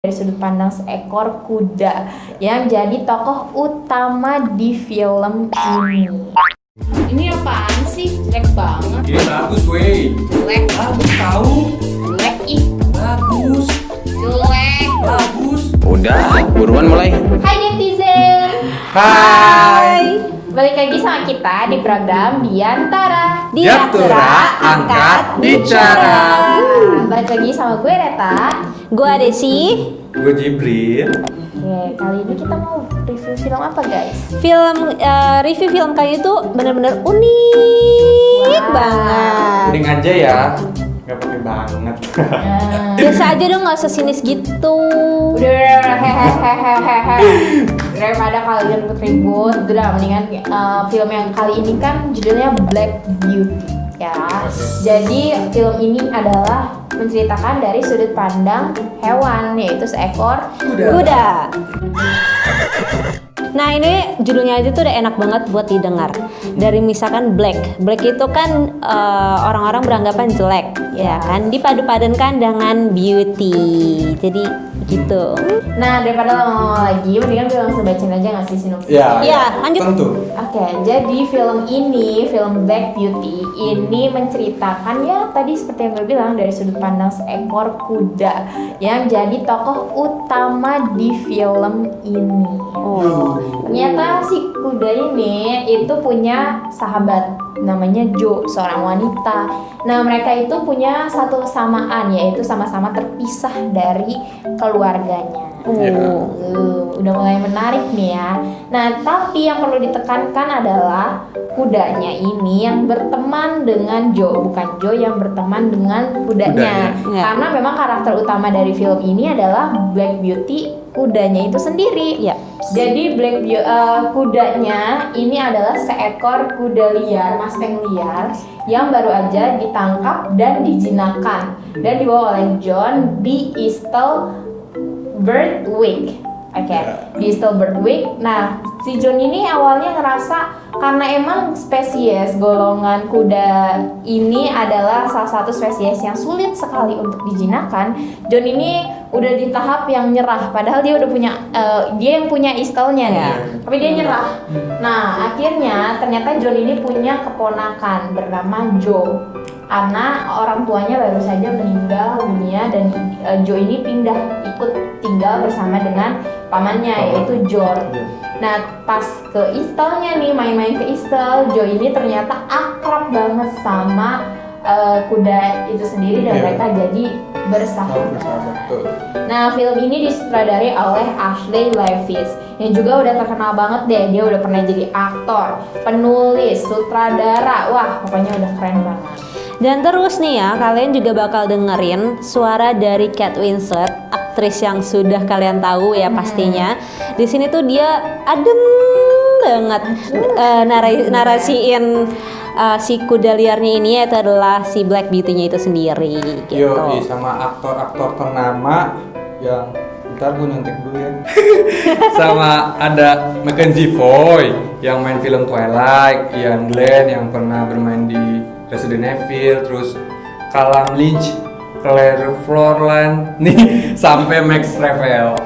dari sudut pandang seekor kuda yang jadi tokoh utama di film ini. Ini apaan sih? Jelek banget. Ini bagus wey. Jelek. Bagus tahu. Jelek ih. Bagus. Jelek. Bagus. Udah, buruan mulai. Hai netizen. Hai. Balik lagi sama kita di program Diantara. Diatura, angkat, bicara. Balik lagi sama gue Reta. Gue Desi. Gue Jibril. Oke, kali ini kita mau review film apa guys? Review film kali itu benar-benar unik Wah. banget. Mending aja ya. Gak pakai banget. Biasa aja dong, nggak usah sinis gitu. Udah hehehehehe. Daripada kalian ribut-ribut, udah mendingan film yang kali ini kan judulnya Black Beauty ya. Jadi film ini adalah menceritakan dari sudut pandang hewan, yaitu seekor Kuda. Nah ini judulnya aja tuh udah enak banget buat didengar. Dari misalkan Black itu kan orang-orang beranggapan jelek, ya kan? Dipadu-padankan dengan beauty. Jadi gitu. Nah, daripada lama-lama lagi, mendingan gue langsung bacain aja nggak sih sinopsisnya? Ya, Iya, lanjut. Tentu. Oke, jadi film ini, film Black Beauty ini menceritakan ya tadi seperti yang gue bilang dari sudut pandang seekor kuda yang jadi tokoh utama di film ini. Ternyata si kuda ini itu punya sahabat namanya Jo, seorang wanita. Nah, mereka itu punya satu kesamaan, yaitu sama-sama terpisah dari keluarganya. Udah mulai menarik nih ya. Nah, tapi yang perlu ditekankan adalah kudanya ini yang berteman dengan Jo, bukan Jo yang berteman dengan kudanya. Ya. Karena memang karakter utama dari film ini adalah Black Beauty, kudanya itu sendiri. Ya. Jadi kudanya ini adalah seekor kuda liar, mustang liar yang baru aja ditangkap dan dijinakkan dan dibawa oleh John di Easter Birthwick. Oke, di Easter Birthwick. Nah, si John ini awalnya ngerasa karena emang spesies golongan kuda ini adalah salah satu spesies yang sulit sekali untuk dijinakkan. John ini udah di tahap yang nyerah, padahal dia udah punya dia yang punya istelnya nih, tapi dia nyerah. Nah, akhirnya ternyata John ini punya keponakan bernama Joe. Karena orang tuanya baru saja meninggal dunia dan Joe ini pindah ikut tinggal bersama dengan pamannya yaitu John. Nah, pas ke istelnya nih, main-main ke istel, Joe ini ternyata akrab banget sama kuda itu sendiri dan mereka jadi bersahabat. Nah, film ini disutradari oleh Ashley Levis yang juga udah terkenal banget deh. Dia udah pernah jadi aktor, penulis, sutradara. Wah, pokoknya udah keren banget. Dan terus nih ya, kalian juga bakal dengerin suara dari Kate Winslet, aktris yang sudah kalian tahu ya pastinya. Di sini tuh dia adem banget narasiin si kuda liarnya ini, yaitu adalah si Black Beauty-nya itu sendiri gitu. Yo, sama aktor-aktor ternama yang ntar gue nyontek dulu ya. Sama ada Mackenzie Foy yang main film Twilight, Ian Glenn yang pernah bermain di Resident Evil, terus Callum Lynch, Claire Floreland, nih sampai Max Revel.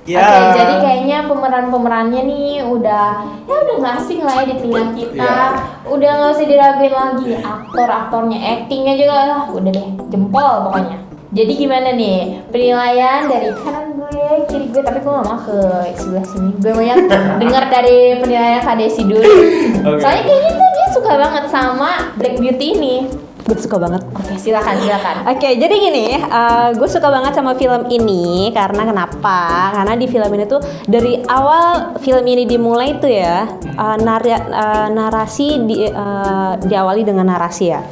Oke, jadi kayaknya pemeran-pemerannya nih udah nggak asing lah ya di telinga kita. Udah nggak usah diraguin lagi, aktor-aktornya, actingnya juga lah, udah deh jempol pokoknya. Jadi gimana nih penilaian dari kanan gue, kiri gue, tapi gue nggak mau ke sebelah sini. Gue mau yang dengar dari penilaian Kak Desi dulu. Soalnya kayaknya tuh dia suka banget sama Black Beauty ini. Gue suka banget. Oke, silakan. Oke, jadi gini, gue suka banget sama film ini karena kenapa? Karena di film ini tuh dari awal film ini dimulai tuh ya, narasi diawali dengan narasi ya.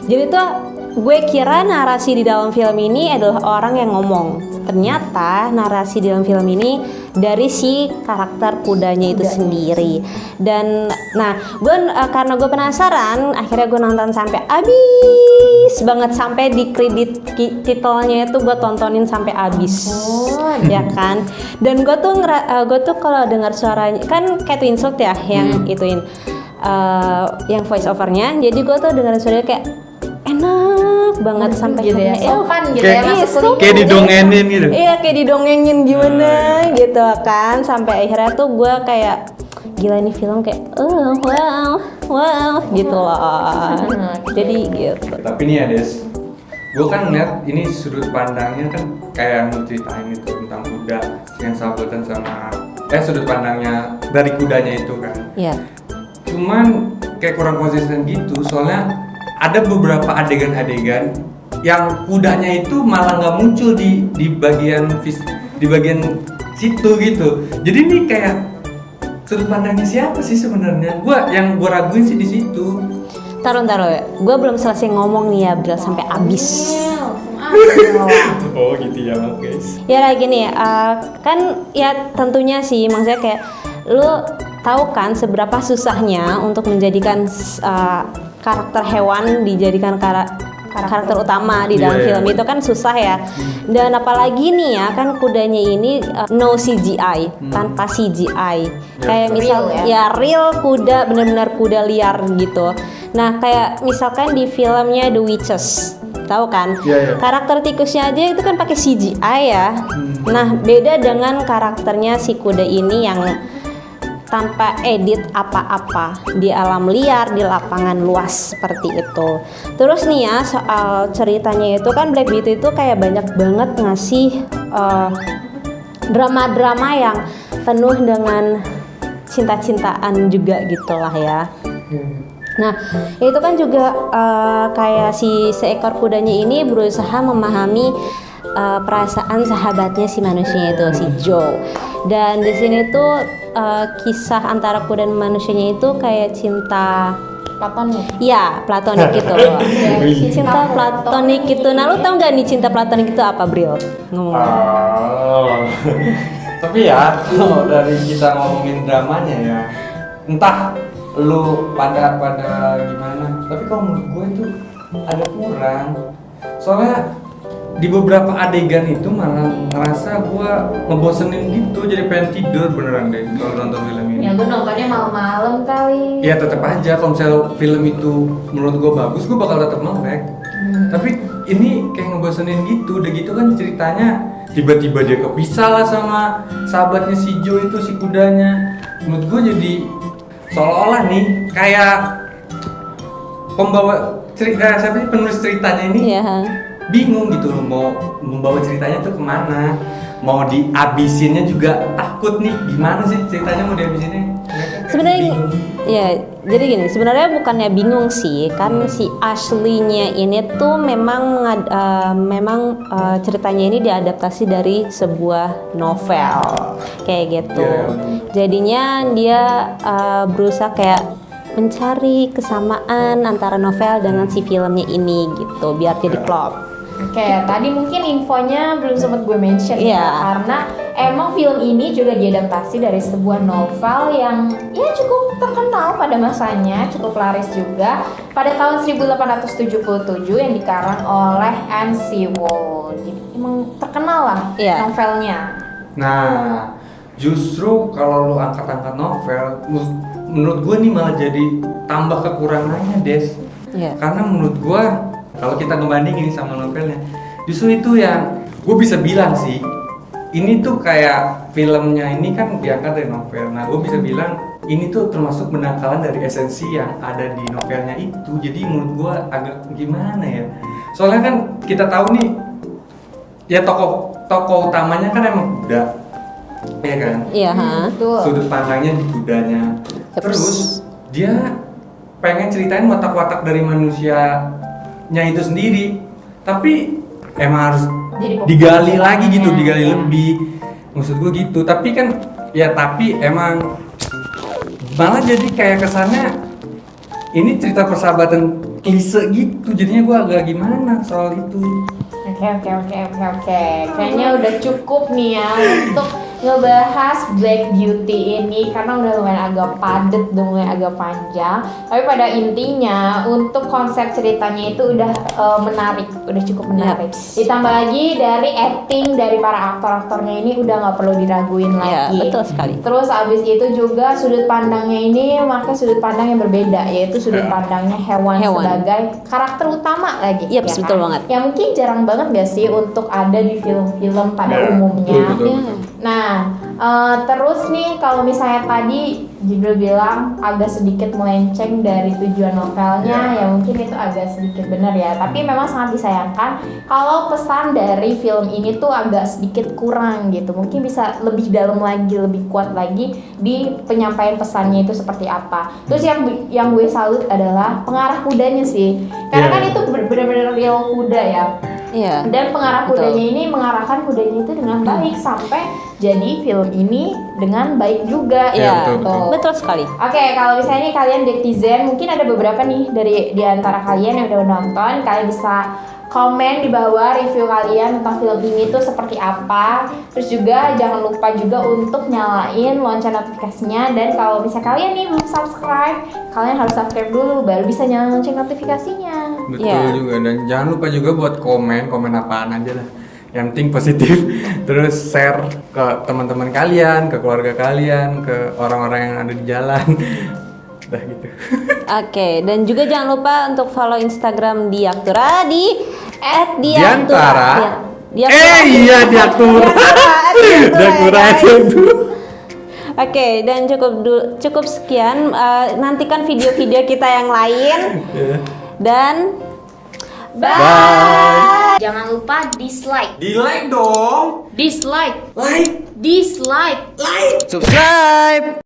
Jadi tuh gue kira narasi di dalam film ini adalah orang yang ngomong. Ternyata narasi di dalam film ini dari si karakter kudanya itu sendiri. Dan nah, karena gue penasaran, akhirnya gue nonton sampai habis banget, sampai di kredit titelnya itu gue tontonin sampai habis. Ya kan? Dan gue tuh kalau dengar suaranya kan Kate Winslet ya yang ituin yang voice overnya. Jadi gue tuh dengerin suaranya kayak enak banget sampai gitu ya, akhirnya, sopan gitu Kayak- ya masuk Iya, telinga. Kayak didongengin gitu. Iya kayak didongengin gimana gitu kan, sampai akhirnya tuh gue kayak gila ini film kayak wow gitu loh. Jadi gitu. Tapi nih ya Des, gue kan ngeliat ini sudut pandangnya kan kayak ngeceritain itu tentang kuda yang sahabatan sama sudut pandangnya dari kudanya itu kan. Iya. Cuman kayak kurang konsisten gitu, soalnya ada beberapa adegan-adegan yang kudanya itu malah nggak muncul di bagian di bagian situ gitu. Jadi ini kayak sudut pandangnya siapa sih sebenarnya? Yang gua raguin sih di situ. Taruh ya, gue belum selesai ngomong nih ya, Bril, sampai abis. Oh gitu ya guys. Ya kayak gini, kan ya tentunya sih, maksudnya kayak lu tahu kan seberapa susahnya untuk menjadikan karakter hewan dijadikan karakter utama di dalam Iya. film itu kan susah ya. Dan apalagi nih ya kan kudanya ini no CGI, tanpa CGI. Kayak misal Real ya real kuda, benar-benar kuda liar gitu. Nah kayak misalkan di filmnya The Witches, tahu kan? Iya, iya. Karakter tikusnya aja itu kan pakai CGI ya. Nah beda dengan karakternya si kuda ini yang tanpa edit apa-apa di alam liar, di lapangan luas seperti itu. Terus nih ya soal ceritanya itu kan Black Beauty itu kayak banyak banget ngasih drama-drama yang penuh dengan cinta-cintaan juga gitulah ya. Nah itu kan juga kayak si seekor kudanya ini berusaha memahami perasaan sahabatnya si manusia itu si Joe. Dan di sini tuh kisah antara kuda dan manusianya itu kayak cinta platonik. ya platonik gitu. Cinta platonik gitu. Nah lu tau nggak nih cinta platonik itu apa, Bril? Ngomong. Tapi ya kalau dari kita ngomongin dramanya ya, entah lu pada gimana. Tapi kalau menurut gue itu ada kurang. Soalnya di beberapa adegan itu malah ngerasa gue ngebosenin gitu, jadi pengen tidur beneran deh kalau nonton film ini. Ya gue nontonnya malam-malam kali. Ya tetap aja kalau misalnya film itu menurut gue bagus, gue bakal tetap melek. Tapi ini kayak ngebosenin gitu, udah gitu kan ceritanya tiba-tiba dia kepisah lah sama sahabatnya si Joe itu, si kudanya. Menurut gue jadi seolah-olah nih kayak pembawa cerita, siapa sih penulis ceritanya ini Iya. bingung gitu loh mau membawa ceritanya tuh kemana, mau dihabisinnya juga takut nih gimana sih ceritanya mau dihabisinnya. Mereka kayak Sebenarnya bingung. ya jadi gini, sebenarnya bukannya bingung sih, kan si Ashley-nya ini tuh memang ceritanya ini diadaptasi dari sebuah novel kayak gitu. Iya. Jadinya dia berusaha kayak mencari kesamaan antara novel dengan si filmnya ini gitu, biar jadi klop. Oke, tadi mungkin infonya belum sempat gue mention Iya. ya, karena emang film ini juga diadaptasi dari sebuah novel yang ya cukup terkenal pada masanya, cukup laris juga pada tahun 1877 yang dikarang oleh Anne Sewell. Jadi emang terkenal lah Iya. novelnya. Nah, justru kalau lu angkat-angkat novel, menurut gue nih malah jadi tambah kekurangannya, Des. Iya. Karena menurut gue kalau kita ngebandingin sama novelnya, justru itu yang gue bisa bilang sih, ini tuh kayak filmnya ini kan diangkat dari novel. Nah, gue bisa bilang ini tuh termasuk penangkalan dari esensi yang ada di novelnya itu. Jadi menurut gue agak gimana ya? Soalnya kan kita tahu nih, ya tokoh utamanya kan emang kuda, ya kan? Iya, ha. Betul. Sudut pandangnya di kudanya. Yeps. Terus dia pengen ceritain watak-watak dari manusianya itu sendiri, tapi emang harus Jadi digali lagi gitu, pokoknya. digali lebih. Maksud gue gitu. Tapi kan ya tapi emang malah jadi kayak kesannya ini cerita persahabatan klise gitu. Jadinya gue agak gimana soal itu. Oke. Kayaknya udah cukup nih ya untuk ngebahas Black Beauty ini karena udah lumayan agak padat, udah lumayan agak panjang. Tapi pada intinya untuk konsep ceritanya itu udah menarik, udah cukup menarik. Ditambah lagi dari acting dari para aktor-aktornya ini udah nggak perlu diraguin Ya, lagi. betul sekali. Terus abis itu juga sudut pandangnya ini memakai sudut pandang yang berbeda, yaitu sudut pandangnya hewan sebagai karakter utama lagi. Yep, betul banget. Yang mungkin jarang banget gak sih untuk ada di film-film pada umumnya. Betul. Nah, terus nih kalau misalnya tadi Jibril bilang agak sedikit melenceng dari tujuan novelnya, ya mungkin itu agak sedikit benar ya. Tapi memang sangat disayangkan kalau pesan dari film ini tuh agak sedikit kurang gitu. Mungkin bisa lebih dalam lagi, lebih kuat lagi di penyampaian pesannya itu seperti apa. Terus yang gue salut adalah pengarah kudanya sih, karena kan itu benar-benar real kuda ya. Iya. Dan pengarah Betul. kudanya ini mengarahkan kudanya itu dengan baik sampai jadi film ini dengan baik juga. Iya, betul. betul sekali. Oke, kalau misalnya nih kalian netizen, mungkin ada beberapa nih dari di antara kalian yang udah nonton, kalian bisa komen di bawah review kalian tentang film ini tuh seperti apa. Terus juga jangan lupa juga untuk nyalain lonceng notifikasinya, dan kalau misalnya kalian nih belum subscribe, kalian harus subscribe dulu baru bisa nyalain lonceng notifikasinya. Betul Iya. juga, dan jangan lupa juga buat komen apaan aja lah. Yang penting positif. Terus share ke teman-teman kalian, ke keluarga kalian, ke orang-orang yang ada di jalan. Udah gitu. Oke, dan juga jangan lupa untuk follow Instagram Diaktura di Diantara. Diaktura. Iya Diaktura. Diaktura itu. Oke, dan cukup sekian. Nantikan video-video kita yang lain. Dan Bye. Jangan lupa dislike. Di like dong. Dislike. Like. Dislike. Subscribe.